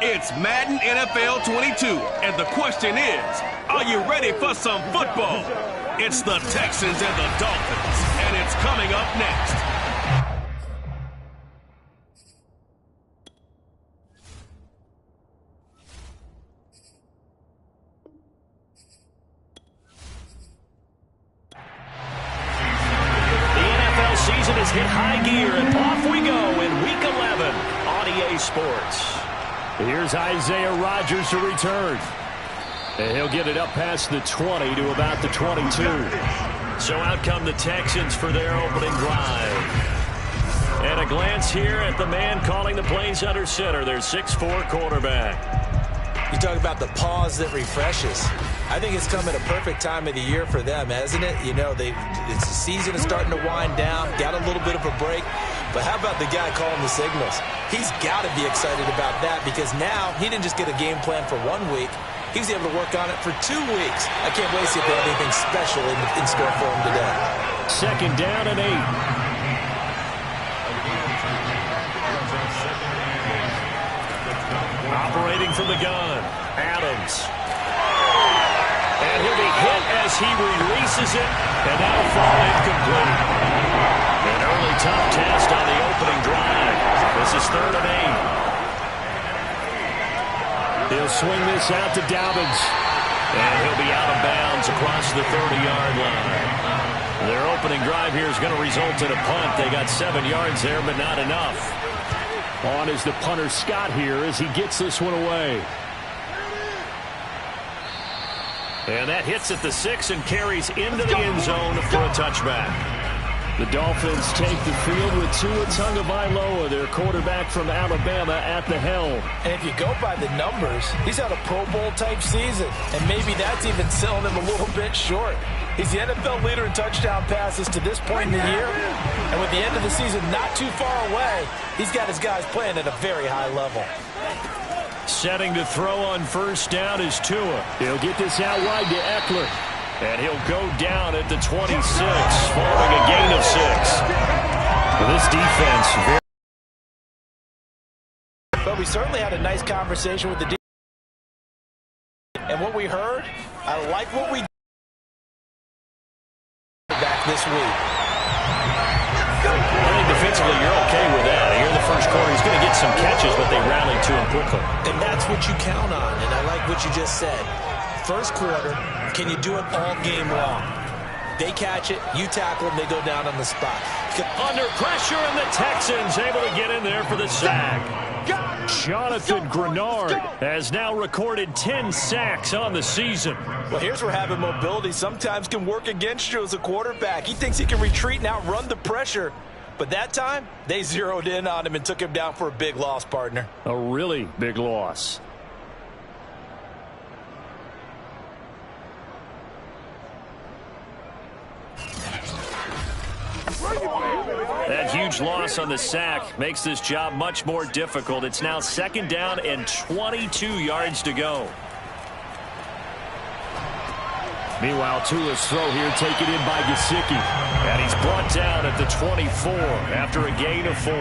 It's Madden NFL 22, and the question is, are you ready for some football? It's the Texans and the Dolphins, and it's coming up next. The NFL season has hit high gear, and off we go in Week 11 on EA Sports. Here's Isaiah Rodgers to return. And he'll get it up past the 20 to about the 22. So out come the Texans for their opening drive. And a glance here at the man calling the plays under center, their 6'4" quarterback. You talk about the pause that refreshes. I think it's come at a perfect time of the year for them, hasn't it? You know, the season is starting to wind down, got a little bit of a break. But how about the guy calling the signals? He's got to be excited about that because now he didn't just get a game plan for 1 week. He was able to work on it for 2 weeks. I can't wait to see if they have anything special in store for him today. Second down and 8. Operating from the gun, Adams. And he'll be hit as he releases it, and that'll fall incomplete. An early tough test on the opening drive. This is 3rd and 8. He'll swing this out to Dobbins. And he'll be out of bounds across the 30-yard line. Their opening drive here is going to result in a punt. They got 7 yards there, but not enough. On is the punter Scott here as he gets this one away. And that hits at the 6 and carries into the end zone for a touchback. The Dolphins take the field with Tua Tagovailoa, their quarterback from Alabama, at the helm. And if you go by the numbers, he's had a Pro Bowl-type season. And maybe that's even selling him a little bit short. He's the NFL leader in touchdown passes to this point in the year. And with the end of the season not too far away, he's got his guys playing at a very high level. Setting to throw on first down is Tua. He'll get this out wide to Eckler. And he'll go down at the 26, following a gain of 6. Well, this defense very. But we certainly had a nice conversation with the defense. And what we heard, I like what we did back this week. I think defensively you're okay with that. Here in the first quarter, he's going to get some catches, but they rallied to him quickly. And that's what you count on, and I like what you just said. First quarter, can you do it all game long? They catch it, you tackle them, they go down on the spot. Under pressure, and the Texans able to get in there for the sack. Jonathan Grenard has now recorded 10 sacks on the season. Well, here's where having mobility sometimes can work against you as a quarterback. He thinks he can retreat and outrun the pressure. But that time, they zeroed in on him and took him down for a big loss, partner. A really big loss. That huge loss on the sack makes this job much more difficult. It's now 2nd down and 22 yards to go. Meanwhile, Tua's throw here taken in by Gesicki. And he's brought down at the 24 after a gain of 4.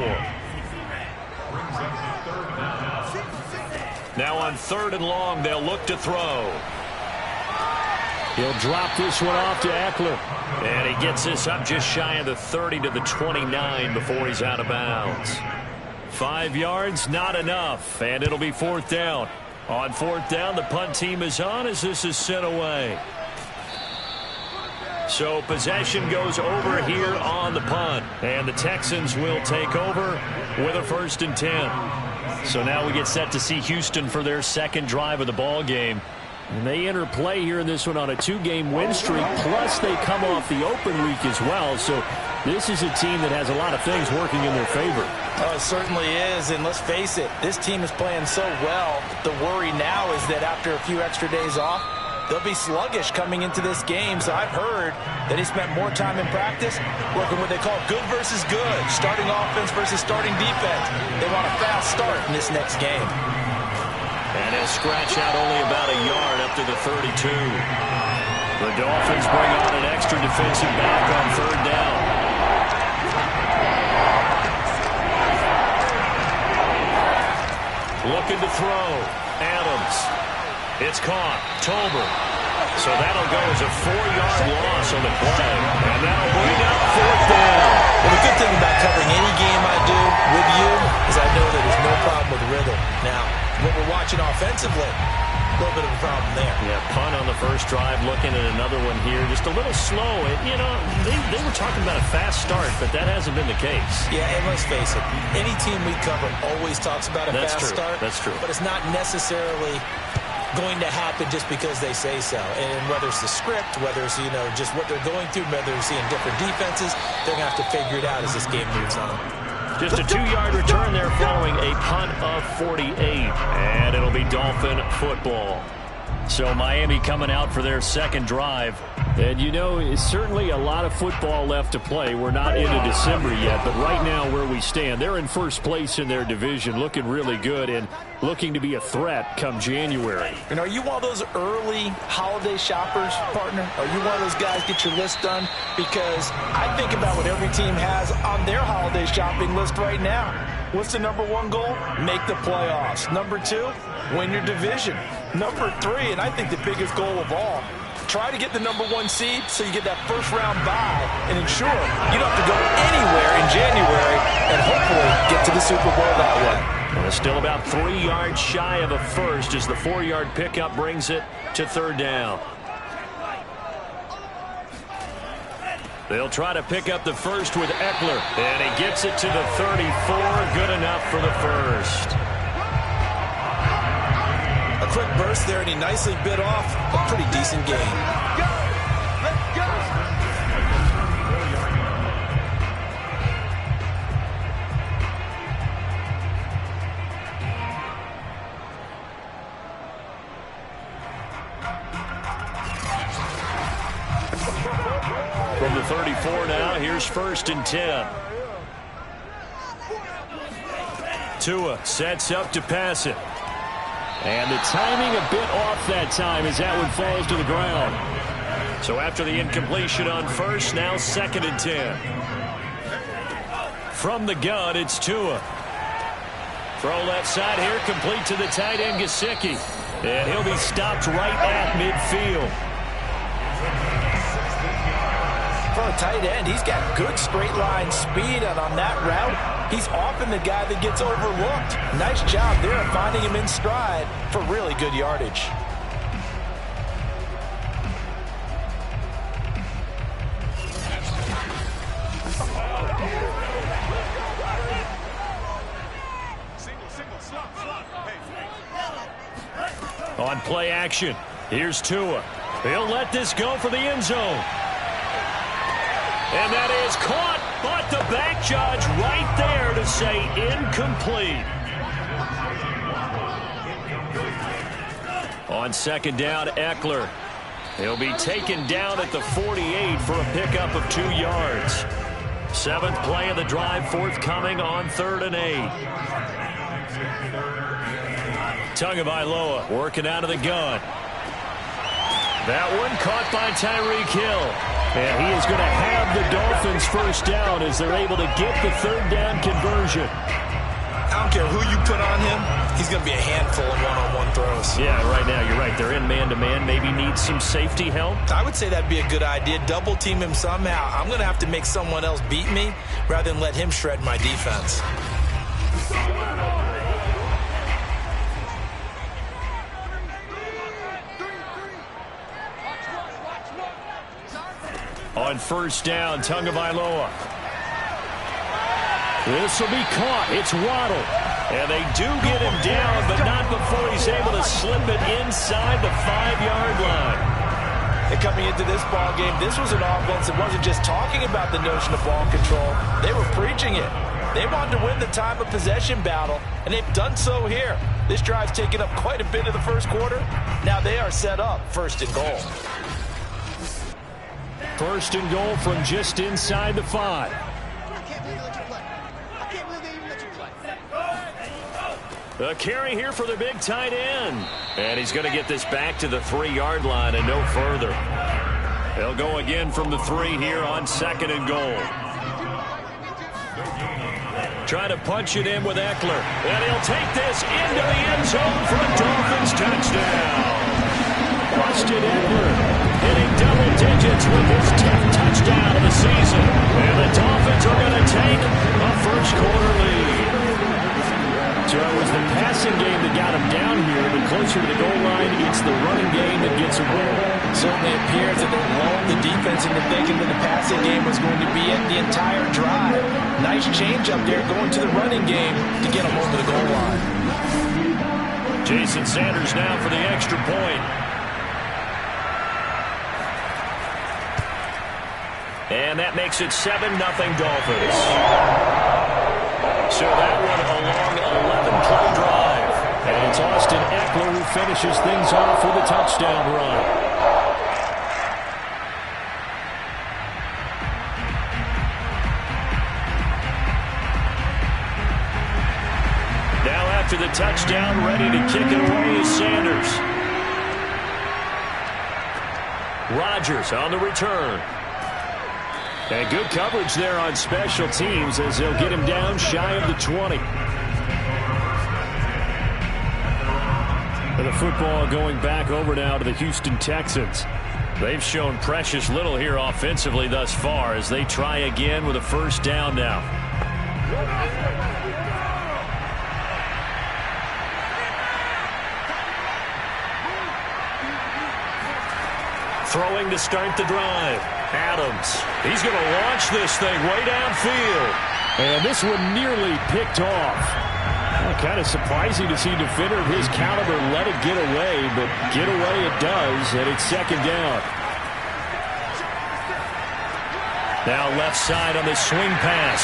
Now on 3rd and long, they'll look to throw. He'll drop this one off to Eckler. And he gets this up just shy of the 30 to the 29 before he's out of bounds. 5 yards, not enough. And it'll be 4th down. On 4th down, the punt team is on as this is sent away. So possession goes over here on the punt. And the Texans will take over with a 1st and 10. So now we get set to see Houston for their 2nd drive of the ball game. And they enter play here in this one on a 2-game win streak, plus they come off the open week as well. So this is a team that has a lot of things working in their favor. Oh, it certainly is, and let's face it, this team is playing so well. The worry now is that after a few extra days off, they'll be sluggish coming into this game. So I've heard that he spent more time in practice working what they call good versus good, starting offense versus starting defense. They want a fast start in this next game. And he'll scratch out only about a yard up to the 32. The Dolphins bring on an extra defensive back on 3rd down. looking to throw. Adams. It's caught. Tolbert. So that'll go as a 4-yard loss on the play. And that'll bring up 4th down. Well, the good thing about covering any game I do with you is I know that there's no problem with rhythm. Now, what we're watching offensively, a little bit of a problem there. Yeah, punt on the first drive, looking at another one here. Just a little slow. You know, they were talking about a fast start, but that hasn't been the case. Yeah, and let's face it, any team we cover always talks about a fast start. That's true. But it's not necessarily going to happen just because they say so. And whether it's the script, whether it's, you know, just what they're going through, whether they're seeing different defenses, they're going to have to figure it out as this game moves on. Just a 2-yard return there following a punt of 48. And it'll be Dolphin football. So Miami coming out for their second drive. And, you know, it's certainly a lot of football left to play. We're not into December yet, but right now where we stand, they're in first place in their division, looking really good and looking to be a threat come January. And are you one of those early holiday shoppers, partner? Are you one of those guys get your list done? Because I think about what every team has on their holiday shopping list right now. What's the number 1 goal? Make the playoffs. Number 2, win your division. Number 3, and I think the biggest goal of all, try to get the number 1 seed so you get that first-round bye and ensure you don't have to go anywhere in January and hopefully get to the Super Bowl that way. And it's still about 3 yards shy of a first as the 4-yard pickup brings it to 3rd down. They'll try to pick up the first with Eckler. And he gets it to the 34. Good enough for the first. A quick burst there, and he nicely bit off a pretty decent gain. From the 34 now, here's 1st and 10. Tua sets up to pass it. And the timing a bit off that time as that one falls to the ground. So after the incompletion on first, now 2nd and 10. From the gun, it's Tua. Throw left side here, complete to the tight end, Gesicki. And he'll be stopped right at midfield. For a tight end, he's got good straight line speed, and on that route, he's often the guy that gets overlooked. Nice job there finding him in stride for really good yardage. On play action, here's Tua. He'll let this go for the end zone. And that is caught, but the back judge right there to say incomplete. On 2nd down, Eckler. He'll be taken down at the 48 for a pickup of 2 yards. 7th play of the drive forthcoming on 3rd and 8. Tagovailoa working out of the gun. That one caught by Tyreek Hill. And he is going to have the Dolphins first down as they're able to get the 3rd down conversion. I don't care who you put on him, he's going to be a handful of one-on-one throws. Yeah, right now, you're right. They're in man-to-man. Maybe need some safety help. I would say that'd be a good idea. Double team him somehow. I'm going to have to make someone else beat me rather than let him shred my defense. On 1st down, Tagovailoa. This will be caught. It's Waddle. And they do get him down, but not before he's able to slip it inside the 5-yard line. And coming into this ball game, this was an offense that wasn't just talking about the notion of ball control. They were preaching it. They wanted to win the time of possession battle, and they've done so here. This drive's taken up quite a bit of the first quarter. Now they are set up 1st and goal. 1st and goal from just inside the 5. A carry here for the big tight end. And he's going to get this back to the 3-yard line and no further. They'll go again from the 3 here on 2nd and goal. Trying to punch it in with Eckler. And he'll take this into the end zone for a Dolphins touchdown. Austin Eckler hitting double digits with his 10th touchdown of the season. And the Dolphins are going to take a first quarter lead. So it was the passing game that got him down here, but closer to the goal line, it's the running game that gets him home. Certainly appears that they lulled the defense into thinking that the passing game was going to be it the entire drive. Nice change up there going to the running game to get him over the goal line. Jason Sanders now for the extra point. And that makes it 7-0 Dolphins. So that one a long 11-play drive. And it's Austin Eckler who finishes things off with a touchdown run. Now after the touchdown, ready to kick it away is Sanders. Rodgers on the return. And good coverage there on special teams as they'll get him down shy of the 20. And the football going back over now to the Houston Texans. They've shown precious little here offensively thus far as they try again with a first down now. Throwing to start the drive. Adams. He's going to launch this thing way downfield. And this one nearly picked off. Well, kind of surprising to see a defender of his caliber let it get away, but get away it does, and it's second down. Now left side on this swing pass.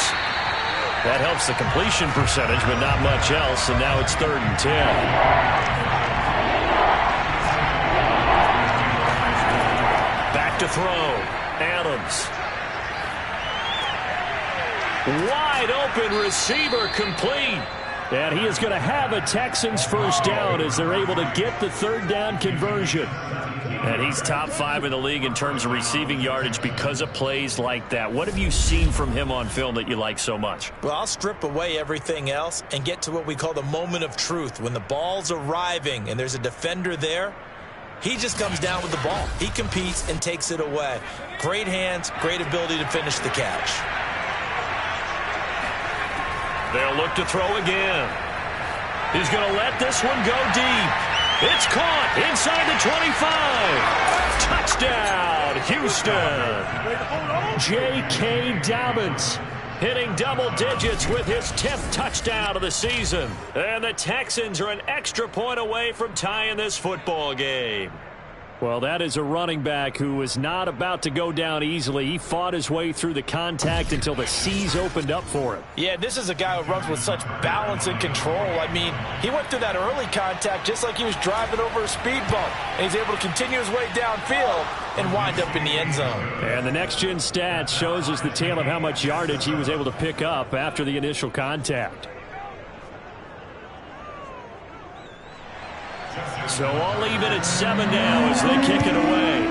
That helps the completion percentage, but not much else, and now it's 3rd and 10. To throw. Adams. Wide open receiver complete. And he is going to have a Texans first down as they're able to get the 3rd down conversion. And he's top 5 in the league in terms of receiving yardage because of plays like that. What have you seen from him on film that you like so much? Well, I'll strip away everything else and get to what we call the moment of truth. When the ball's arriving and there's a defender there, he just comes down with the ball. He competes and takes it away. Great hands, great ability to finish the catch. They'll look to throw again. He's going to let this one go deep. It's caught inside the 25. Touchdown, Houston. J.K. Dobbins hitting double digits with his 10th touchdown of the season. And the Texans are an extra point away from tying this football game. Well, that is a running back who was not about to go down easily. He fought his way through the contact until the seas opened up for him. Yeah, this is a guy who runs with such balance and control. I mean, he went through that early contact just like he was driving over a speed bump. And he's able to continue his way downfield and wind up in the end zone. And the next-gen stats shows us the tale of how much yardage he was able to pick up after the initial contact. So I'll leave it at 7 now as they kick it away.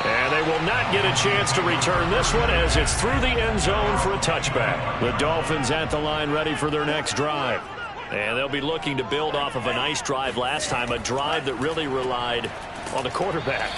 And they will not get a chance to return this one as it's through the end zone for a touchback. The Dolphins at the line ready for their next drive. And they'll be looking to build off of a nice drive last time, a drive that really relied on the quarterback.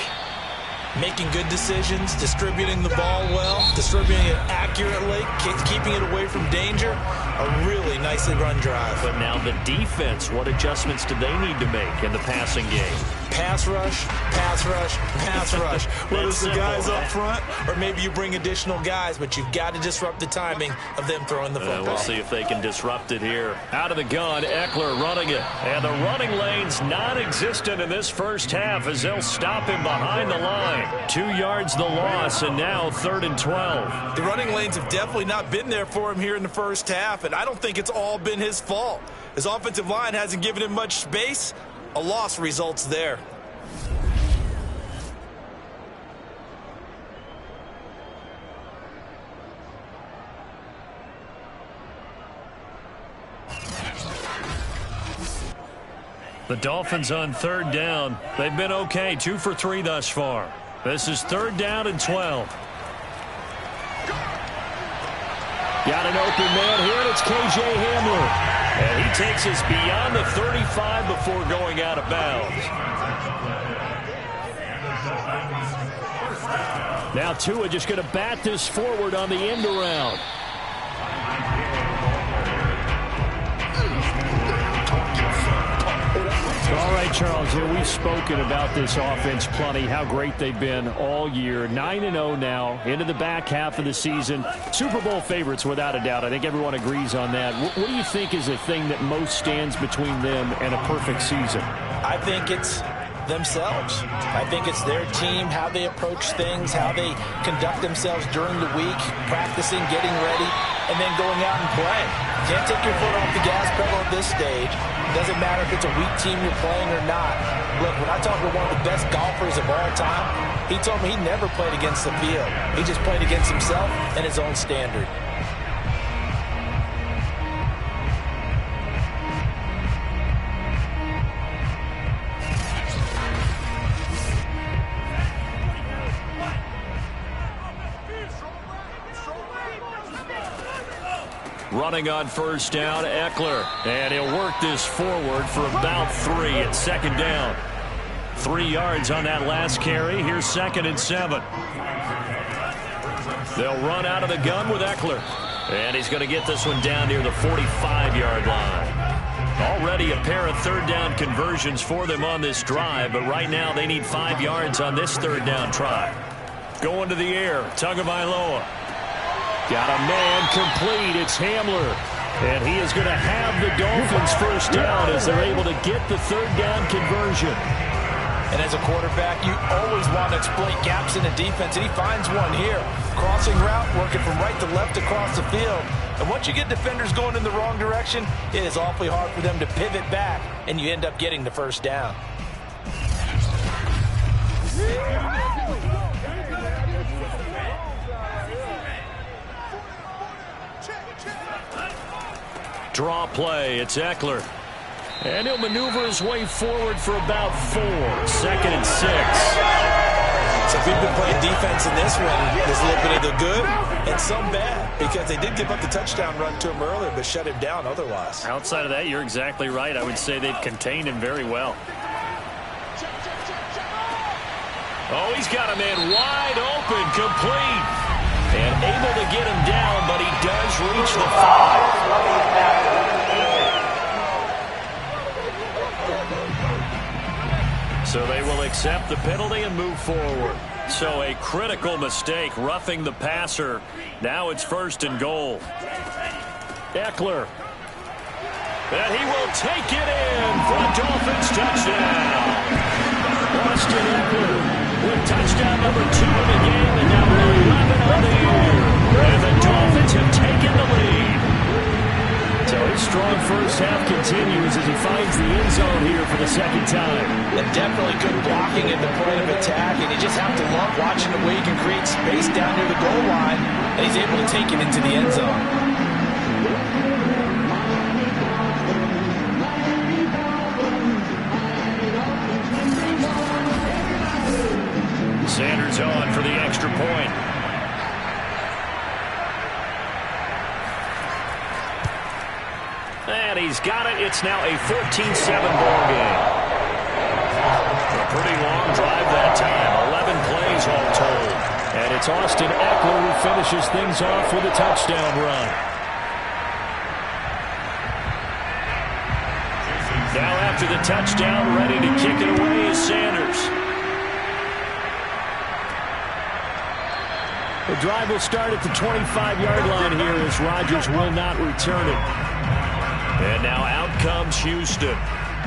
Making good decisions, distributing the ball well, distributing it accurately, keeping it away from danger. A really nicely run drive. But now the defense, what adjustments do they need to make in the passing game? Pass rush, pass rush, pass rush. Whether it's the guys up front or maybe you bring additional guys, but you've got to disrupt the timing of them throwing the football. We'll see if they can disrupt it here. Out of the gun, Eckler running it. And the running lane's non-existent in this first half as they'll stop him behind the line. 2 yards the loss, and now 3rd and 12. The running lanes have definitely not been there for him here in the first half, and I don't think it's all been his fault. His offensive line hasn't given him much space. A loss results there. The Dolphins on 3rd down. They've been okay, 2 for 3 thus far. This is 3rd down and 12. Got an open man here, and it's K.J. Hamler. And he takes us beyond the 35 before going out of bounds. Now Tua just going to bat this forward on the end around. All right, Charles, we've spoken about this offense plenty, how great they've been all year. 9-0 now, into the back half of the season. Super Bowl favorites, without a doubt. I think everyone agrees on that. What do you think is the thing that most stands between them and a perfect season? I think it's themselves. I think it's their team, how they approach things, how they conduct themselves during the week, practicing, getting ready, and then going out and playing. Can't take your foot off the gas pedal at this stage. Doesn't matter if it's a weak team you're playing or not. Look, when I talk to one of the best golfers of all time, he told me he never played against the field. He just played against himself and his own standard. Running on first down, Eckler. And he'll work this forward for about 3 at second down. 3 yards on that last carry. Here's 2nd and 7. They'll run out of the gun with Eckler. And he's going to get this one down near the 45-yard line. Already a pair of third down conversions for them on this drive, but right now they need 5 yards on this third down try. Going to the air, Tagovailoa. Got a man complete. It's Hamler. And he is going to have the Dolphins first down as they're able to get the third down conversion. And as a quarterback, you always want to exploit gaps in the defense, and he finds one here. Crossing route, working from right to left across the field. And once you get defenders going in the wrong direction, it is awfully hard for them to pivot back, and you end up getting the first down. Draw play. It's Eckler. And he'll maneuver his way forward for about 4. 2nd and 6. So we've been playing defense in this one. There's a little bit of the good and some bad, because they did give up the touchdown run to him earlier, but shut him down otherwise. Outside of that, you're exactly right. I would say they've contained him very well. Oh, he's got a man wide open, complete. And able to get him down, but he does reach the 5. So they will accept the penalty and move forward. So a critical mistake, roughing the passer. Now it's 1st and goal. Eckler. And he will take it in for a Dolphins touchdown. Austin Eckler with touchdown number 2 in the game and number 11 on the year. And the Dolphins have taken the lead. So his strong first half continues as he finds the end zone here for the 2nd time. And definitely good blocking at the point of attack, and you just have to love watching the way he can create space down near the goal line, and he's able to take it into the end zone. Sanders on for the extra point. And he's got it. It's now a 14-7 ball game. A pretty long drive that time. 11 plays all told. And it's Austin Eckler who finishes things off with a touchdown run. Now after the touchdown, ready to kick it away is Sanders. The drive will start at the 25-yard line here as Rodgers will not return it. And now out comes Houston.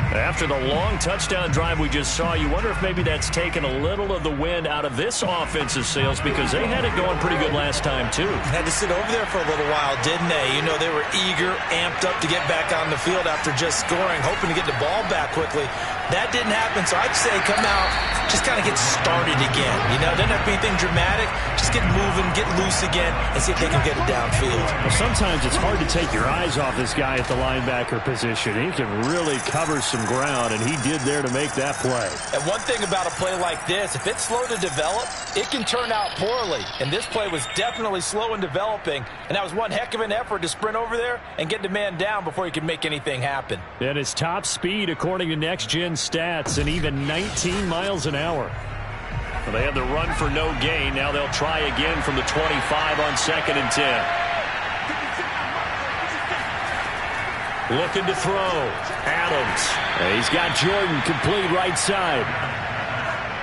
After the long touchdown drive we just saw, you wonder if maybe that's taken a little of the wind out of this offensive sails, because they had it going pretty good last time, too. Had to sit over there for a little while, didn't they? You know, they were eager, amped up to get back on the field after just scoring, hoping to get the ball back quickly. That didn't happen, so I'd say come out, just kind of get started again. You know, doesn't have to be anything dramatic. Just get moving, get loose again, and see if they can get it downfield. Well, sometimes it's hard to take your eyes off this guy at the linebacker position. He can really cover some ground, and he did there to make that play. And one thing about a play like this, if it's slow to develop, it can turn out poorly. And this play was definitely slow in developing, and that was one heck of an effort to sprint over there and get the man down before he could make anything happen. And his top speed, according to Next Gen Stats, and even 19 miles an hour. Well, they have the run for no gain. Now they'll try again from the 25 on 2nd and 10. Looking to throw. Adams. He's got Jordan complete right side.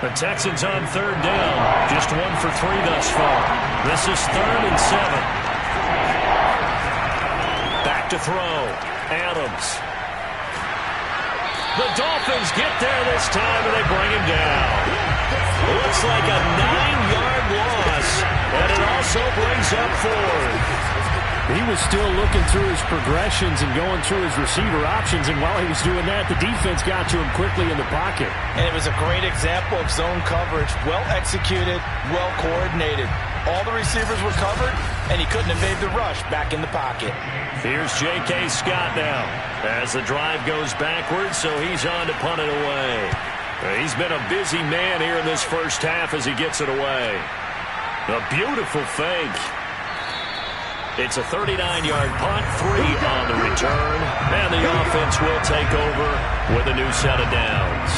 The Texans on 3rd down. Just 1 for 3 thus far. This is 3rd and 7. Back to throw. Adams. The Dolphins get there this time, and they bring him down. Looks like a 9-yard loss, and it also brings up 4. He was still looking through his progressions and going through his receiver options, and while he was doing that, the defense got to him quickly in the pocket. And it was a great example of zone coverage, well executed, well coordinated. All the receivers were covered, and he couldn't evade the rush back in the pocket. Here's J.K. Scott now as the drive goes backwards, so he's on to punt it away. He's been a busy man here in this first half as he gets it away. A beautiful fake. It's a 39-yard punt, 3 on the return, and the offense will take over with a new set of downs.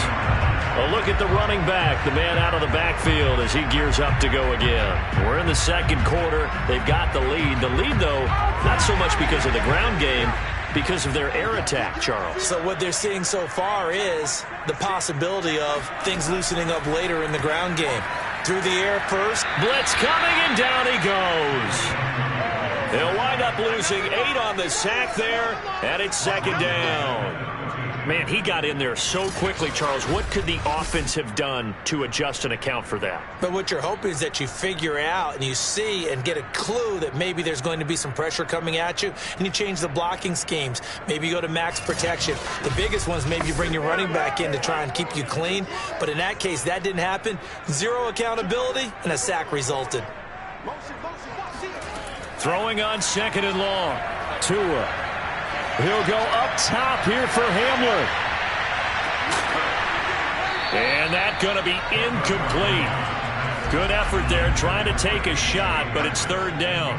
A look at the running back, the man out of the backfield as he gears up to go again. We're in the second quarter. They've got the lead. The lead, though, not so much because of the ground game, because of their air attack, Charles. So what they're seeing so far is the possibility of things loosening up later in the ground game. Through the air first. Blitz coming, and down he goes. They'll wind up losing 8 on the sack there, and it's 2nd down. Man, he got in there so quickly, Charles. What could the offense have done to adjust and account for that? But what you're hoping is that you figure out and you see and get a clue that maybe there's going to be some pressure coming at you, and you change the blocking schemes. Maybe you go to max protection. The biggest one is maybe you bring your running back in to try and keep you clean. But in that case, that didn't happen. 0 accountability, and a sack resulted. Throwing on 2nd and long. Tua. He'll go up top here for Hamler. And that's going to be incomplete. Good effort there trying to take a shot, but it's 3rd down.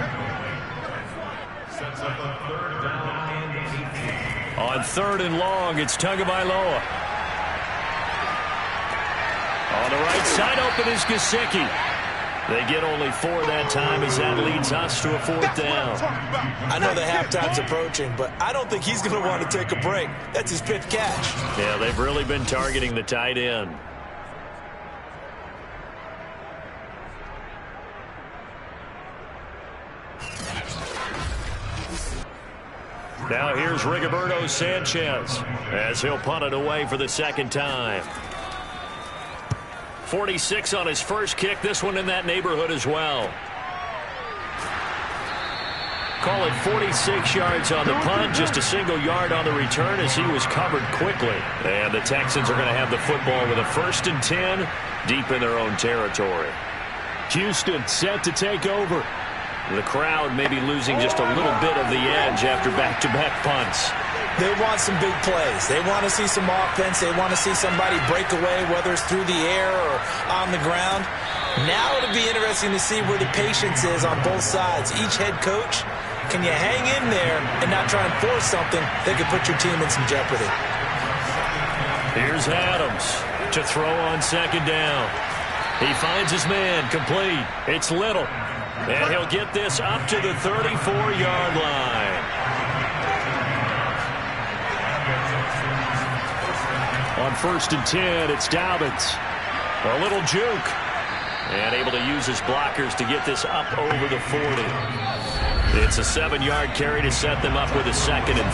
On 3rd and long, it's Tagovailoa. On the right side, open is Gesicki. They get only 4 that time as that leads us to a 4th down. I know the halftime's approaching, but I don't think he's going to want to take a break. That's his 5th catch. Yeah, they've really been targeting the tight end. Now here's Rigoberto Sanchez as he'll punt it away for the 2nd time. 46 on his first kick. This one in that neighborhood as well. Call it 46 yards on the punt, just a single yard on the return as he was covered quickly. And the Texans are going to have the football with a 1st and 10 deep in their own territory. Houston set to take over. The crowd maybe losing just a little bit of the edge after back-to-back punts. They want some big plays. They want to see some offense. They want to see somebody break away, whether it's through the air or on the ground. Now it'll be interesting to see where the patience is on both sides. Each head coach, can you hang in there and not try and force something that could put your team in some jeopardy? Here's Adams to throw on 2nd down. He finds his man complete. It's Little. And he'll get this up to the 34-yard line. On 1st and 10, it's Dobbins. A little juke. And able to use his blockers to get this up over the 40. It's a 7-yard carry to set them up with a 2nd and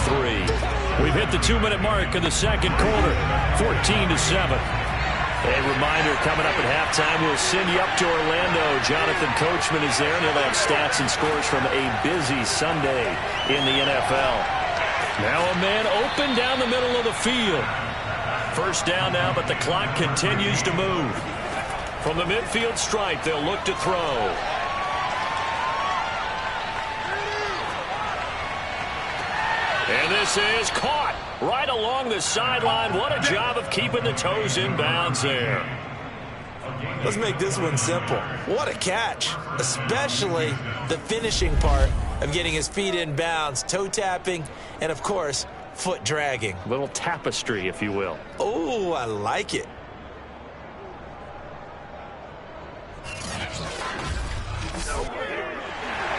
3. We've hit the 2-minute mark in the second quarter. 14-7. A reminder, coming up at halftime, we'll send you up to Orlando. Jonathan Coachman is there, and he'll have stats and scores from a busy Sunday in the NFL. Now a man open down the middle of the field. First down now, but the clock continues to move. From the midfield stripe, they'll look to throw. And this is caught right along the sideline. What a job of keeping the toes in bounds there. Let's make this one simple. What a catch, especially the finishing part of getting his feet in bounds, toe tapping, and, of course, foot dragging. A little tapestry, if you will. Oh, I like it.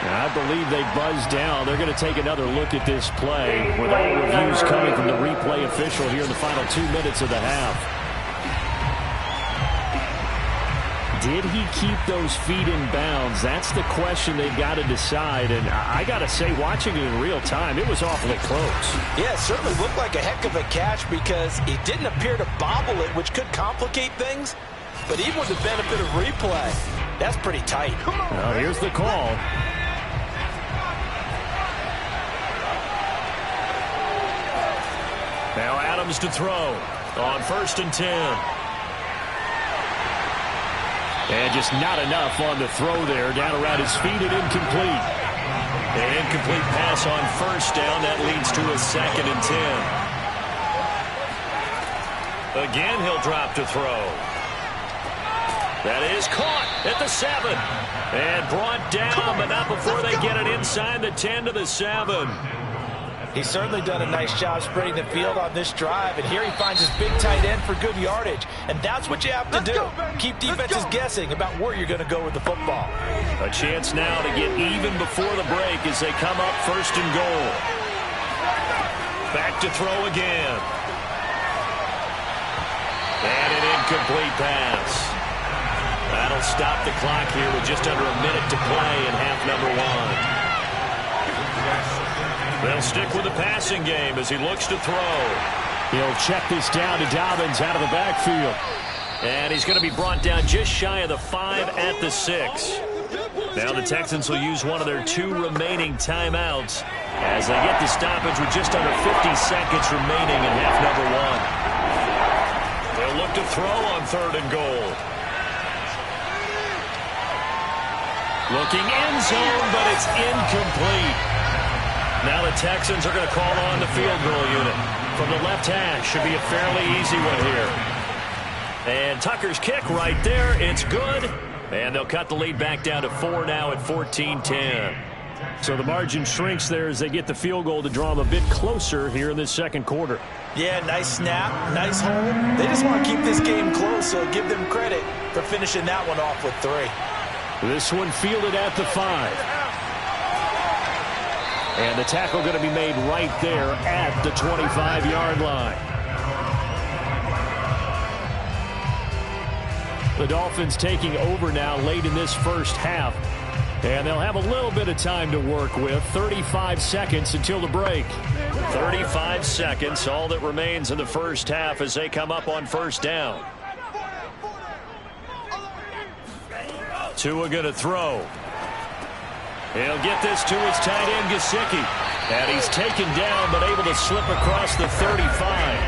I believe they buzzed down. They're going to take another look at this play with all reviews coming from the replay official here in the final 2 minutes of the half. Did he keep those feet in bounds? That's the question they've got to decide. And I got to say, watching it in real time, it was awfully close. Yeah, it certainly looked like a heck of a catch because he didn't appear to bobble it, which could complicate things. But even with the benefit of replay, that's pretty tight. Well, here's the call. Now Adams to throw on 1st and 10. And just not enough on the throw there. Down around his feet and incomplete. An incomplete pass on 1st down. That leads to a 2nd and 10. Again, he'll drop to throw. That is caught at the 7. And brought down, but not before they get it inside the 10 to the 7. He's certainly done a nice job spreading the field on this drive, and here he finds his big tight end for good yardage. And that's what you have to do. Keep defenses guessing about where you're going to go with the football. A chance now to get even before the break as they come up 1st and goal. Back to throw again. And an incomplete pass. That'll stop the clock here with just under a minute to play in half number 1. They'll stick with the passing game as he looks to throw. He'll check this down to Dobbins out of the backfield. And he's going to be brought down just shy of the 5 at the 6. Now the Texans will use one of their 2 remaining timeouts as they get the stoppage with just under 50 seconds remaining in half number 1. They'll look to throw on 3rd and goal. Looking end zone, but it's incomplete. Now the Texans are going to call on the field goal unit. From the left hash, should be a fairly easy one here. And Tucker's kick right there. It's good. And they'll cut the lead back down to 4 now at 14-10. So the margin shrinks there as they get the field goal to draw them a bit closer here in this 2nd quarter. Yeah, nice snap, nice hold. They just want to keep this game close, so give them credit for finishing that one off with 3. This one fielded at the 5. And the tackle going to be made right there at the 25-yard line. The Dolphins taking over now late in this first half. And they'll have a little bit of time to work with. 35 seconds until the break. 35 seconds, all that remains in the first half as they come up on 1st down. Tua going to throw. He'll get this to his tight end, Gesicki. And he's taken down, but able to slip across the 35.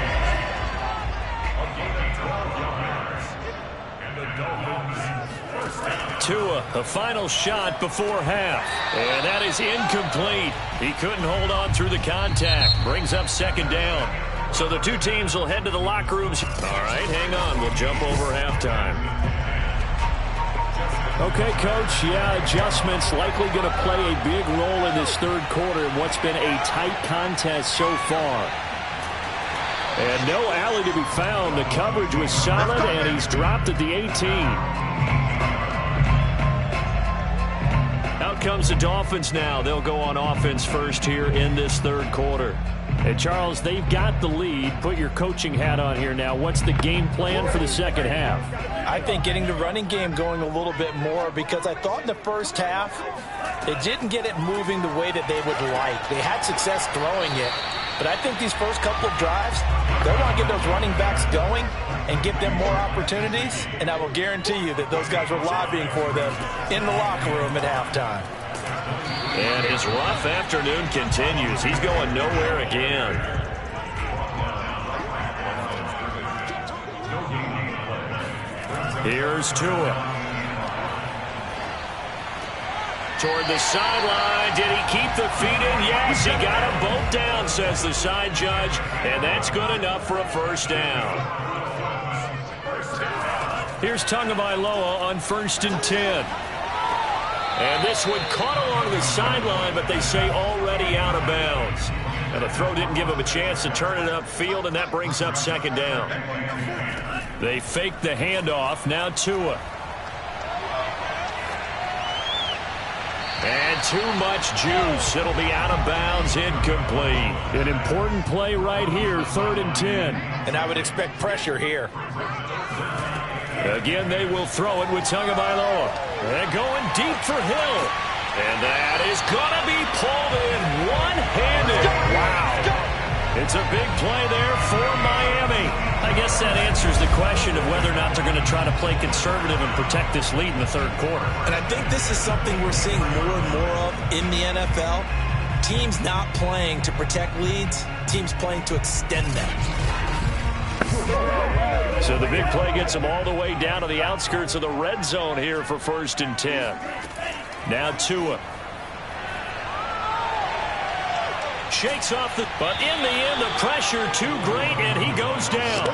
Tua, a final shot before half. And that is incomplete. He couldn't hold on through the contact. Brings up 2nd down. So the 2 teams will head to the locker rooms. All right, hang on. We'll jump over halftime. Okay, Coach, yeah, adjustments likely going to play a big role in this 3rd quarter in what's been a tight contest so far. And no alley to be found. The coverage was solid, and he's dropped at the 18. Out comes the Dolphins now. They'll go on offense first here in this 3rd quarter. Hey, Charles, they've got the lead. Put your coaching hat on here now. What's the game plan for the 2nd half? I think getting the running game going a little bit more because I thought in the first half they didn't get it moving the way that they would like. They had success throwing it, but I think these first couple of drives, they want to get those running backs going and give them more opportunities, and I will guarantee you that those guys were lobbying for them in the locker room at halftime. And his rough afternoon continues. He's going nowhere again. Here's Tua. Toward the sideline. Did he keep the feet in? Yes, he got them both down, says the side judge. And that's good enough for a first down. Here's Tagovailoa on 1st and 10. And this one caught along the sideline, but they say already out of bounds. And the throw didn't give him a chance to turn it upfield, and that brings up 2nd down. They fake the handoff. Now Tua. And too much juice. It'll be out of bounds, incomplete. An important play right here, 3rd and 10. And I would expect pressure here. Again, they will throw it with Tagovailoa. They're going deep for Hill. And that is going to be pulled in one-handed. Wow. It's a big play there for Miami. I guess that answers the question of whether or not they're going to try to play conservative and protect this lead in the 3rd quarter. And I think this is something we're seeing more and more of in the NFL. Teams not playing to protect leads, teams playing to extend them. So the big play gets them all the way down to the outskirts of the red zone here for 1st and 10. Now Tua. Shakes off but in the end, the pressure too great, and he goes down.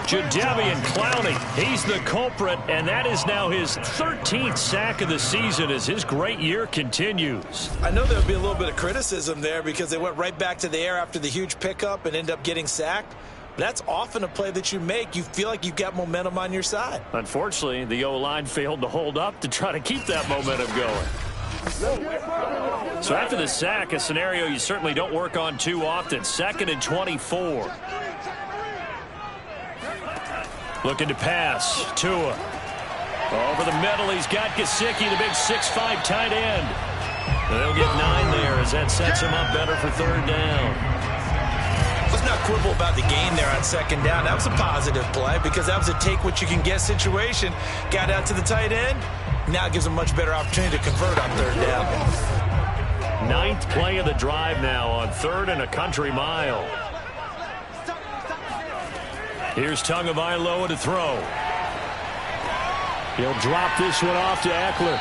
Jadeveon Clowney, he's the culprit, and that is now his 13th sack of the season as his great year continues. I know there'll be a little bit of criticism there because they went right back to the air after the huge pickup and ended up getting sacked. That's often a play that you make. You feel like you've got momentum on your side. Unfortunately, the O-line failed to hold up to try to keep that momentum going. So after the sack, a scenario you certainly don't work on too often. 2nd and 24. Looking to pass. Tua. Over the middle, he's got Gesicki, the big 6'5" tight end. They'll get 9 there as that sets him up better for 3rd down. Let's not quibble about the gain there on 2nd down. That was a positive play because that was a take-what-you-can-get situation. Got out to the tight end. Now it gives them a much better opportunity to convert on 3rd down. 9th play of the drive now on 3rd and a country mile. Here's Tagovailoa to throw. He'll drop this one off to Eckler.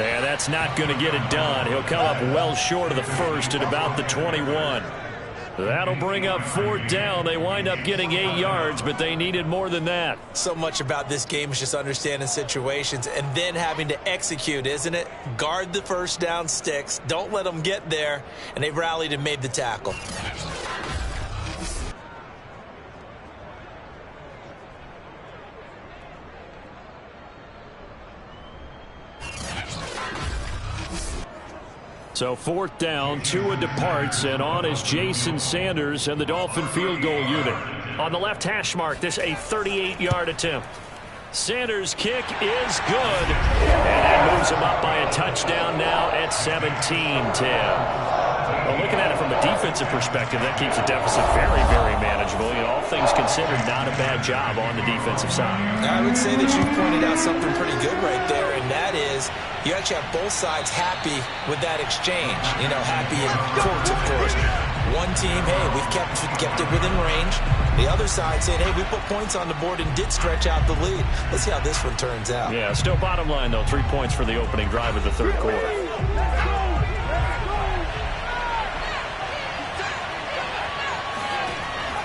And that's not going to get it done. He'll come up well short of the first at about the 21. That'll bring up 4th down. They wind up getting 8 yards, but they needed more than that. So much about this game is just understanding situations and then having to execute, isn't it? Guard the 1st down sticks. Don't let them get there. And they rallied and made the tackle. So 4th down, Tua departs, and on is Jason Sanders and the Dolphin field goal unit. On the left hash mark, this a 38-yard attempt. Sanders' kick is good, and that moves him up by a touchdown now at 17-10. Well, looking at it from a defensive perspective, that keeps the deficit very, very manageable. You know, all things considered, not a bad job on the defensive side. I would say that you pointed out something pretty good right there, and that is you actually have both sides happy with that exchange. You know, happy in quotes, of course. One team, hey, we've kept it within range. The other side saying, hey, we put points on the board and did stretch out the lead. Let's see how this one turns out. Yeah, still bottom line, though, 3 points for the opening drive of the 3rd quarter.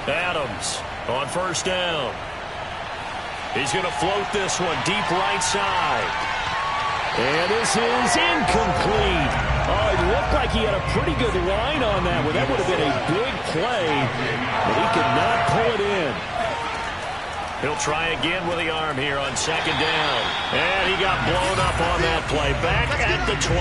Adams on 1st down. He's going to float this one deep right side. And this is incomplete. Oh, it looked like he had a pretty good line on that one. That would have been a big play, but he could not pull it in. He'll try again with the arm here on 2nd down. And he got blown up on that play. Back at the 20.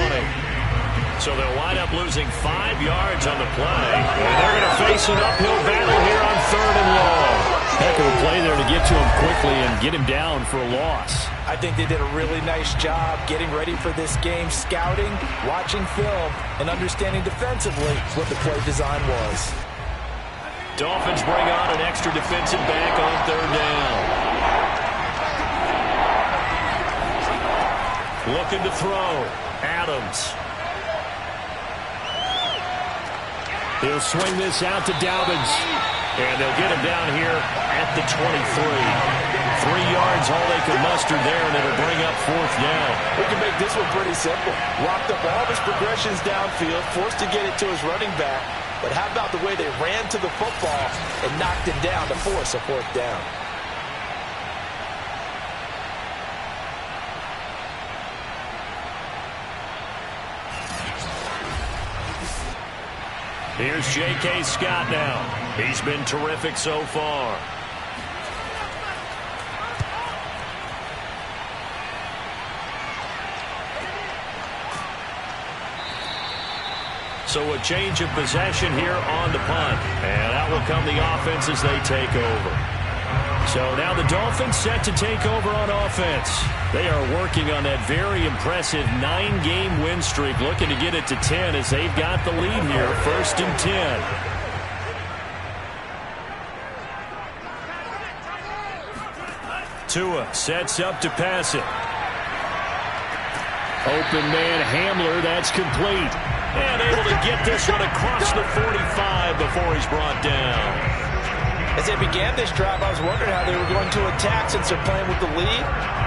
So they'll wind up losing 5 yards on the play. And they're going to face an uphill battle here on 3rd and long. Heck of a play there to get to him quickly and get him down for a loss. I think they did a really nice job getting ready for this game, scouting, watching film, and understanding defensively what the play design was. Dolphins bring on an extra defensive back on 3rd down. Looking to throw. Adams. He'll swing this out to Dobbins. And they'll get him down here at the 23. yards, all they could muster there, and it'll bring up 4th down. We can make this one pretty simple. Locked up all of his progressions downfield, forced to get it to his running back. But how about the way they ran to the football and knocked him down to force a 4th down? Here's J.K. Scott now. He's been terrific so far. So a change of possession here on the punt. And out will come the offense as they take over. So now the Dolphins set to take over on offense. They are working on that very impressive 9-game win streak, looking to get it to 10 as they've got the lead here, 1st and 10. Tua sets up to pass it. Open man Hamler, that's complete. And able to get this one across the 45 before he's brought down. As they began this drive, I was wondering how they were going to attack since they're playing with the lead.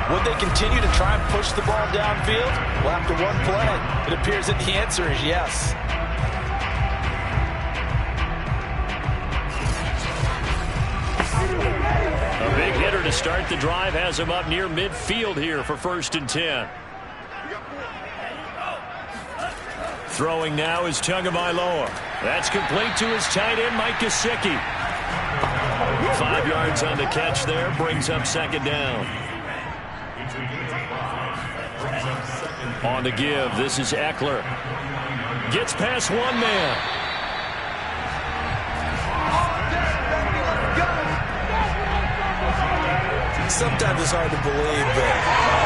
Would they continue to try and push the ball downfield? Well, after one play, it appears that the answer is yes. A big hitter to start the drive has him up near midfield here for 1st and 10. Throwing now is Tagovailoa. That's complete to his tight end, Mike Gesicki. 5 yards on the catch there, brings up 2nd down. On the give, this is Eckler. Gets past one man. Sometimes it's hard to believe, but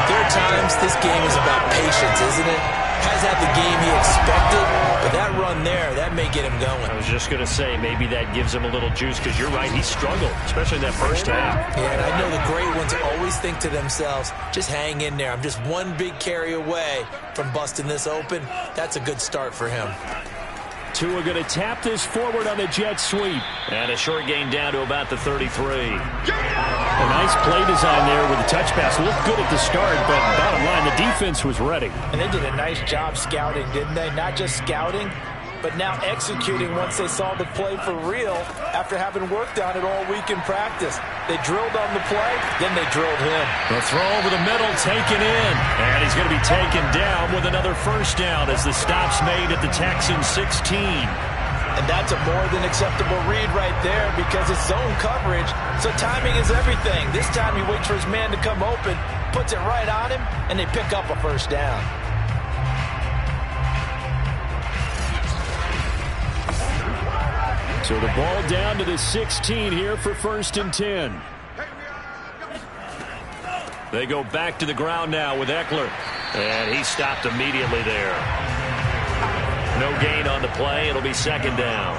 there are times this game is about patience, isn't it? Has had the game he expected, but that run there, that may get him going. I was just going to say, maybe that gives him a little juice, because you're right, he struggled, especially in that first half. Yeah, and I know the great ones always think to themselves, just hang in there. I'm just one big carry away from busting this open. That's a good start for him. Tua going to tap this forward on the jet sweep. And a short gain down to about the 33. A nice play design there with the touch pass. Looked good at the start, but bottom line, the defense was ready. And they did a nice job scouting, didn't they? Not just scouting, but now executing once they saw the play for real after having worked on it all week in practice. They drilled on the play, then they drilled him. The throw over the middle taken in. And he's going to be taken down with another 1st down as the stop's made at the Texans 16. And that's a more than acceptable read right there because it's zone coverage, so timing is everything. This time he waits for his man to come open, puts it right on him, and they pick up a 1st down. So the ball down to the 16 here for 1st and 10. They go back to the ground now with Eckler. And he stopped immediately there. No gain on the play. It'll be 2nd down.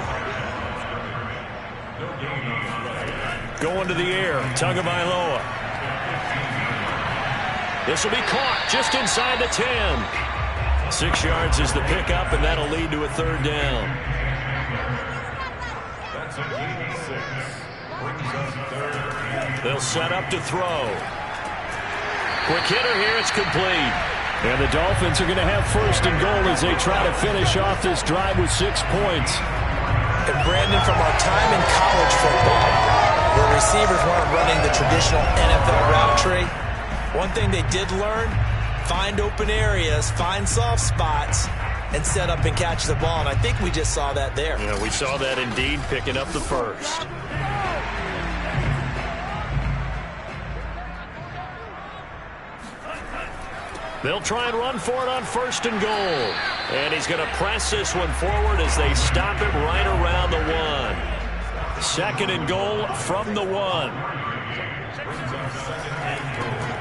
Going to the air. Tagovailoa. This will be caught just inside the 10. 6 yards is the pickup, and that'll lead to a 3rd down. They'll set up to throw. Quick hitter here. It's complete. And the Dolphins are going to have 1st and goal as they try to finish off this drive with 6 points. And Brandon, from our time in college football, where receivers weren't running the traditional NFL route tree, one thing they did learn, find open areas, find soft spots, and set up and catch the ball. And I think we just saw that there. Yeah, we saw that indeed, picking up the 1st. They'll try and run for it on 1st and goal. And he's going to press this one forward as they stop it right around the 1. 2nd and goal from the 1.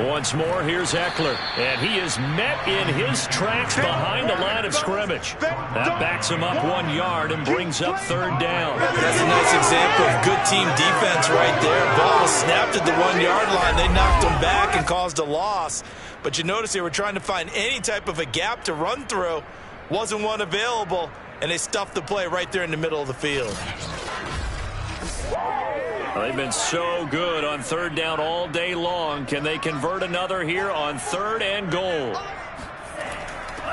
Once more, here's Eckler. And he is met in his tracks behind the line of scrimmage. That backs him up 1 yard and brings up 3rd down. That's a nice example of good team defense right there. Ball was snapped at the 1 yard line. They knocked him back and caused a loss. But you notice they were trying to find any type of a gap to run through. Wasn't one available, and they stuffed the play right there in the middle of the field. They've been so good on third down all day long. Can they convert another here on 3rd and goal?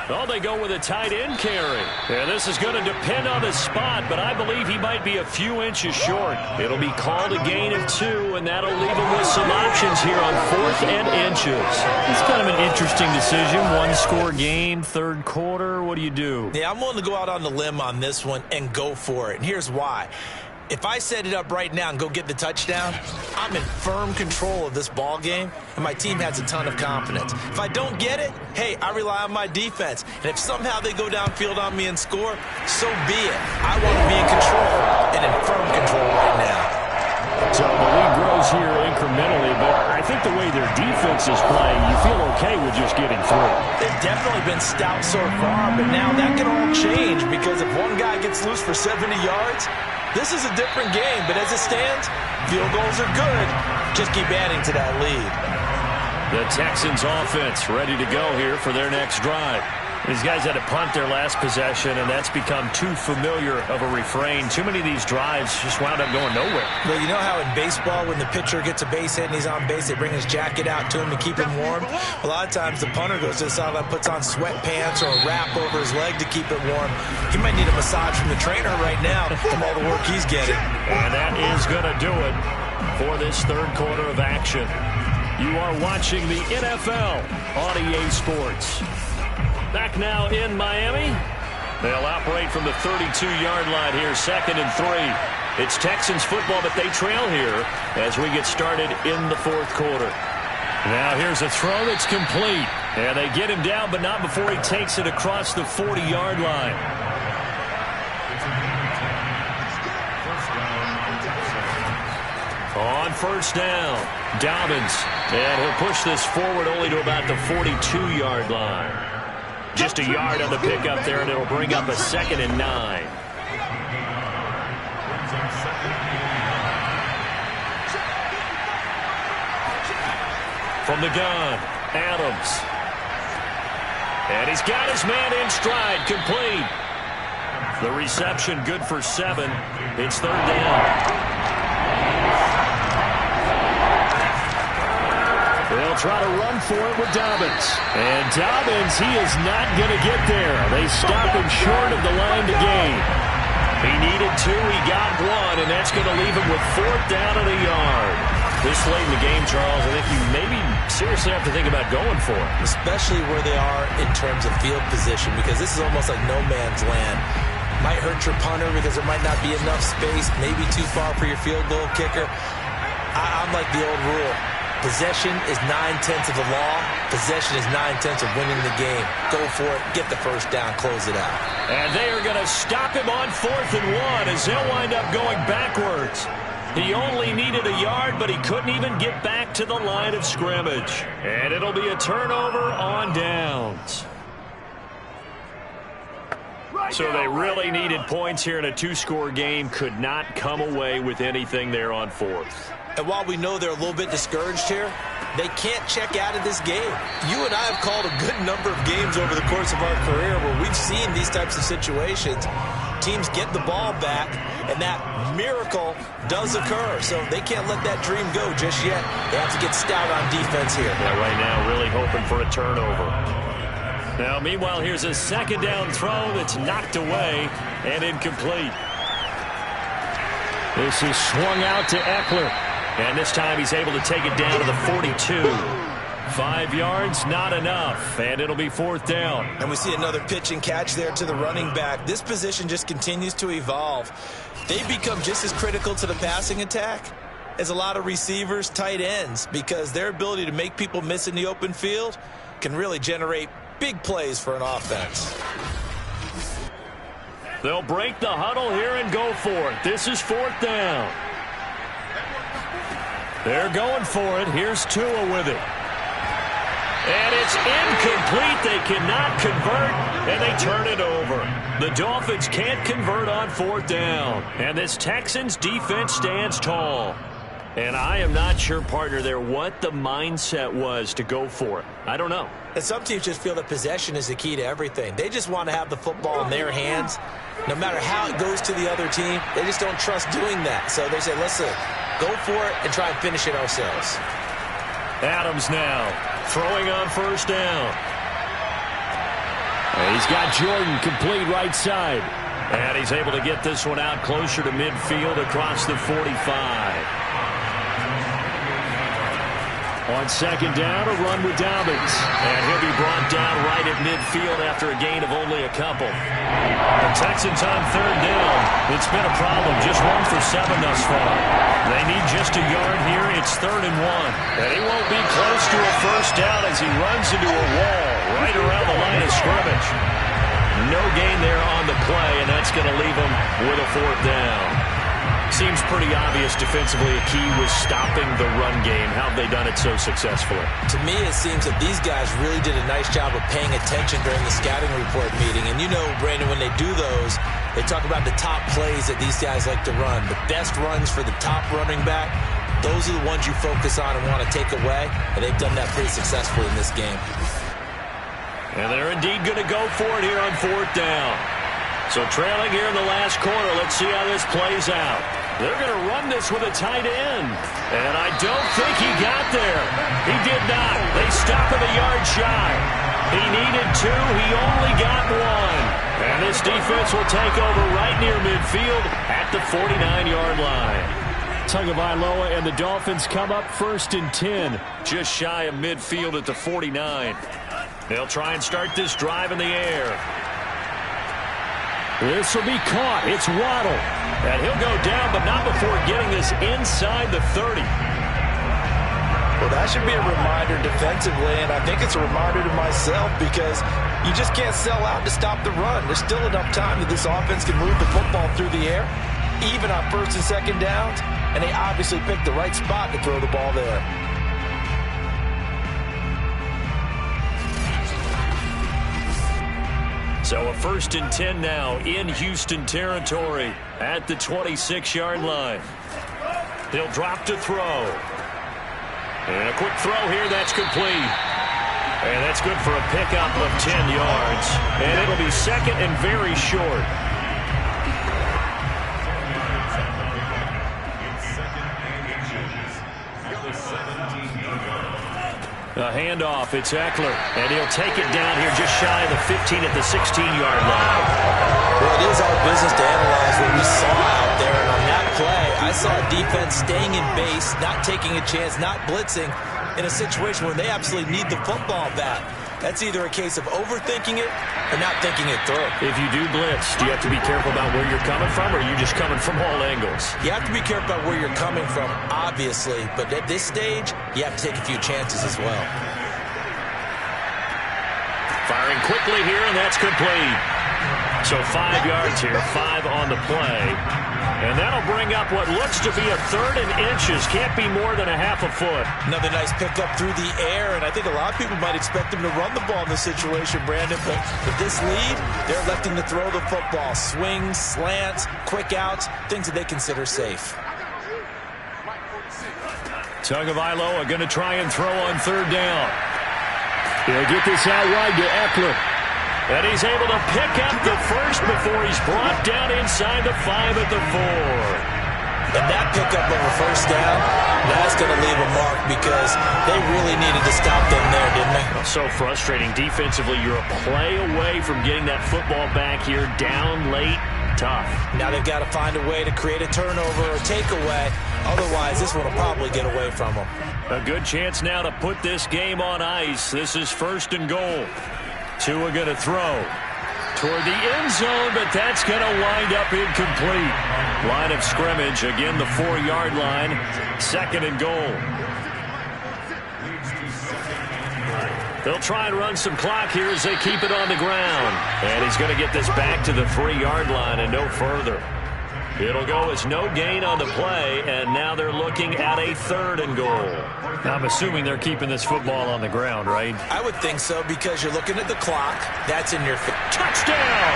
Oh, they go with a tight end carry. Yeah, this is going to depend on the spot, but I believe he might be a few inches short. It'll be called a gain of 2, and that'll leave him with some options here on 4th and inches. It's kind of an interesting decision. 1-score game, 3rd quarter. What do you do? Yeah, I'm willing to go out on the limb on this one and go for it, and here's why. If I set it up right now and go get the touchdown, I'm in firm control of this ball game, and my team has a ton of confidence. If I don't get it, hey, I rely on my defense. And if somehow they go downfield on me and score, so be it. I want to be in control and in firm control right now. So the lead grows here incrementally, but I think the way their defense is playing, you feel okay with just getting through. They've definitely been stout so far, but now that can all change because if one guy gets loose for 70 yards, this is a different game, but as it stands, field goals are good. Just keep adding to that lead. The Texans offense ready to go here for their next drive. These guys had to punt their last possession, and that's become too familiar of a refrain. Too many of these drives just wound up going nowhere. Well, you know how in baseball, when the pitcher gets a base hit and he's on base, they bring his jacket out to him to keep him warm? A lot of times the punter goes to the sideline, puts on sweatpants or a wrap over his leg to keep it warm. He might need a massage from the trainer right now from all the work he's getting. And that is going to do it for this 3rd quarter of action. You are watching the NFL on EA Sports. Back now in Miami. They'll operate from the 32-yard line here, 2nd and 3. It's Texans football, but they trail here as we get started in the 4th quarter. Now here's a throw that's complete. And they get him down, but not before he takes it across the 40-yard line. On 1st down, Dobbins. And he'll push this forward only to about the 42-yard line. Just a yard on the pickup there, and it'll bring up a 2nd and 9. From the gun, Adams. And he's got his man in stride, complete. The reception good for 7. It's 3rd down. They'll try to run for it with Dobbins. And Dobbins, he is not going to get there. They stop him short of the line to gain. He needed 2, he got 1, and that's going to leave him with 4th down and a yard. This late in the game, Charles, I think you maybe seriously have to think about going for it. Especially where they are in terms of field position, because this is almost like no man's land. Might hurt your punter because there might not be enough space, maybe too far for your field goal kicker. I'm like the old rule. Possession is 9/10 of the law. Possession is 9/10 of winning the game. Go for it. Get the 1st down. Close it out. And they are going to stop him on 4th and 1 as they'll wind up going backwards. He only needed a yard, but he couldn't even get back to the line of scrimmage. And it'll be a turnover on downs. So they really needed points here in a 2-score game. Could not come away with anything there on 4th. And while we know they're a little bit discouraged here, they can't check out of this game. You and I have called a good number of games over the course of our career where we've seen these types of situations. Teams get the ball back, and that miracle does occur. So they can't let that dream go just yet. They have to get stout on defense here. Yeah, right now really hoping for a turnover. Now, meanwhile, here's a 2nd down throw that's knocked away and incomplete. This is swung out to Eckler. And this time he's able to take it down to the 42. 5 yards, not enough. And it'll be 4th down. And we see another pitch and catch there to the running back. This position just continues to evolve. They become just as critical to the passing attack as a lot of receivers, tight ends, because their ability to make people miss in the open field can really generate big plays for an offense. They'll break the huddle here and go for it. This is 4th down. They're going for it. Here's Tua with it. And it's incomplete. They cannot convert, and they turn it over. The Dolphins can't convert on 4th down. And this Texans defense stands tall. And I am not sure, partner, there what the mindset was to go for it. I don't know. And some teams just feel that possession is the key to everything. They just want to have the football in their hands. No matter how it goes to the other team, they just don't trust doing that. So they say, listen, go for it and try and finish it ourselves. Adams now throwing on first down. And he's got Jordan complete right side. And he's able to get this one out closer to midfield across the 45. On second down, a run with Dobbins. And he'll be brought down right at midfield after a gain of only a couple. The Texans on third down. It's been a problem. Just 1 for 7 thus far. They need just a yard here. It's 3rd and 1. And he won't be close to a first down as he runs into a wall right around the line of scrimmage. No gain there on the play, and that's going to leave him with a 4th down. Seems pretty obvious defensively a key was stopping the run game. How have they done it so successfully? To me, it seems that these guys really did a nice job of paying attention during the scouting report meeting. And you know, Brandon, when they do those, they talk about the top plays that these guys like to run. The best runs for the top running back, those are the ones you focus on and want to take away. And they've done that pretty successfully in this game. And they're indeed going to go for it here on 4th down. So trailing here in the last quarter, let's see how this plays out. They're going to run this with a tight end. And I don't think he got there. He did not. They stop him a yard shy. He needed 2. He only got 1. And this defense will take over right near midfield at the 49-yard line. Tagovailoa and the Dolphins come up 1st and 10. Just shy of midfield at the 49. They'll try and start this drive in the air. This will be caught. It's Waddle. And he'll go down, but not before getting this inside the 30. Well, that should be a reminder defensively, and I think it's a reminder to myself because you just can't sell out to stop the run. There's still enough time that this offense can move the football through the air, even on 1st and 2nd downs, and they obviously picked the right spot to throw the ball there. So a 1st and 10 now in Houston territory at the 26-yard line. He'll drop to throw. And a quick throw here, that's complete. And that's good for a pickup of 10 yards. And it'll be 2nd and very short. A handoff, it's Eckler, and he'll take it down here just shy of the 15 at the 16-yard line. Well, it is our business to analyze what we saw out there, and on that play, I saw a defense staying in base, not taking a chance, not blitzing, in a situation where they absolutely need the football back. That's either a case of overthinking it or not thinking it through. If you do blitz, do you have to be careful about where you're coming from, or are you just coming from all angles? You have to be careful about where you're coming from, obviously, but at this stage, you have to take a few chances as well. Firing quickly here, and that's complete. So 5 yards here, 5 on the play. And that'll bring up what looks to be a 3rd and inches. Can't be more than a half a foot. Another nice pickup through the air, and I think a lot of people might expect them to run the ball in this situation, Brandon. But with this lead, they're electing to throw the football. Swings, slants, quick outs, things that they consider safe. Tagovailoa going to try and throw on 3rd down. He'll get this out wide to Eckler. And he's able to pick up the first before he's brought down inside the 5 at the 4. And that pickup of a first down, that's going to leave a mark because they really needed to stop them there, didn't they? So frustrating. Defensively, you're a play away from getting that football back here down late. Tough. Now they've got to find a way to create a turnover or takeaway. Otherwise, this one will probably get away from them. A good chance now to put this game on ice. This is 1st and goal. Tua going to throw toward the end zone, but that's going to wind up incomplete. Line of scrimmage, again the 4-yard line, 2nd and goal. They'll try and run some clock here as they keep it on the ground. And he's going to get this back to the 3-yard line and no further. It'll go as no gain on the play, and now they're looking at a 3rd and goal. Now, I'm assuming they're keeping this football on the ground, right? I would think so because you're looking at the clock. That's in your touchdown!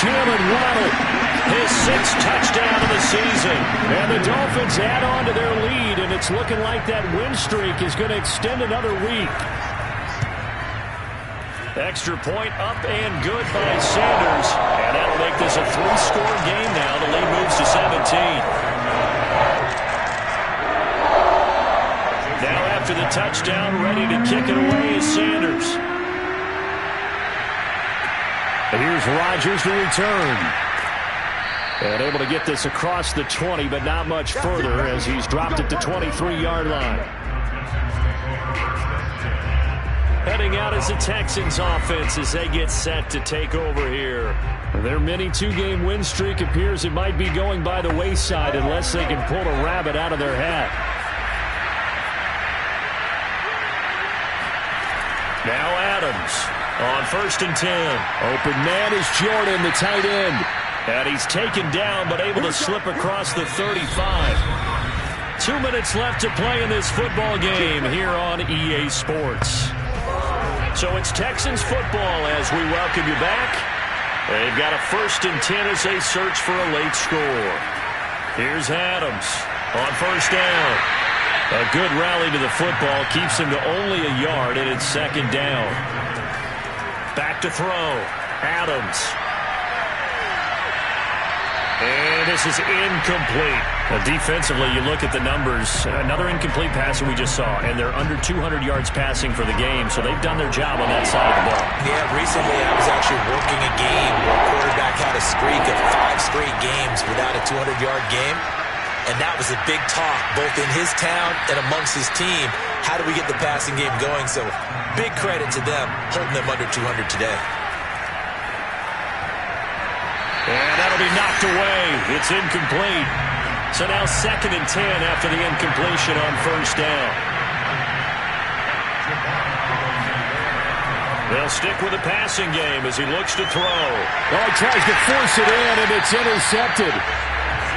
Jalen Waddle, his 6th touchdown of the season. And the Dolphins add on to their lead, and it's looking like that win streak is going to extend another week. Extra point up and good by Sanders. And that'll make this a 3-score game now. The lead moves to 17. Now after the touchdown, ready to kick it away is Sanders. And here's Rodgers to return. And able to get this across the 20, but not much further as he's dropped it to 23-yard line. Heading out is the Texans offense as they get set to take over here. Their mini 2-game win streak appears it might be going by the wayside unless they can pull a rabbit out of their hat. Now Adams on 1st and 10. Open man is Jordan, the tight end. And he's taken down but able to slip across the 35. 2 minutes left to play in this football game here on EA Sports. So it's Texans football as we welcome you back. They've got a 1st and 10 as they search for a late score. Here's Adams on 1st down. A good rally to the football keeps him to only a yard, and it's 2nd down. Back to throw. Adams. And this is incomplete. Defensively, you look at the numbers. Another incomplete pass that we just saw, and they're under 200 yards passing for the game, so they've done their job on that side of the ball. Yeah, recently I was actually working a game where a quarterback had a streak of 5 straight games without a 200-yard game. And that was a big talk, both in his town and amongst his team. How do we get the passing game going? So big credit to them, holding them under 200 today. And that'll be knocked away. It's incomplete. So now 2nd and 10 after the incompletion on 1st down. They'll stick with the passing game as he looks to throw. Oh, he tries to force it in, and it's intercepted.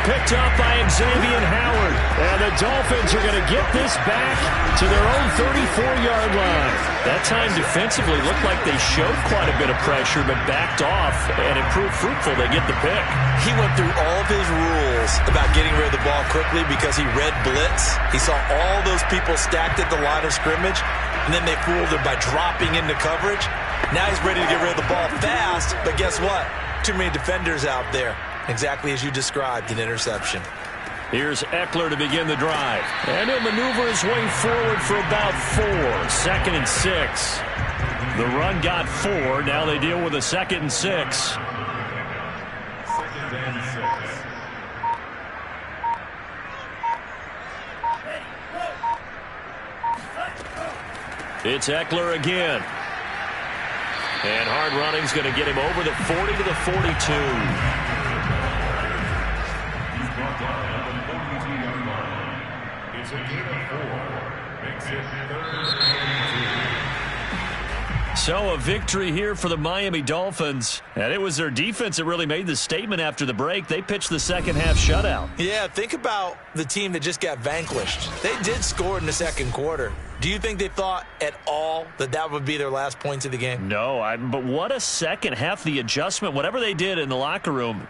Picked up by Xavier Howard. And the Dolphins are going to get this back to their own 34-yard line. That time defensively looked like they showed quite a bit of pressure but backed off, and it proved fruitful. They get the pick. He went through all of his rules about getting rid of the ball quickly because he read blitz. He saw all those people stacked at the line of scrimmage, and then they fooled him by dropping into coverage. Now he's ready to get rid of the ball fast, but guess what? Too many defenders out there. Exactly as you described, an interception. Here's Eckler to begin the drive. And he'll maneuver his way forward for about 4. 2nd and 6. The run got 4. Now they deal with a 2nd and 6. It's Eckler again. And hard running's going to get him over the 40 to the 42. It's a gain of 4. Makes it 3rd and 2. So a victory here for the Miami Dolphins. And it was their defense that really made the statement after the break. They pitched the second half shutout. Yeah, think about the team that just got vanquished. They did score in the 2nd quarter. Do you think they thought at all that that would be their last points of the game? No, but what a second half. The adjustment, whatever they did in the locker room,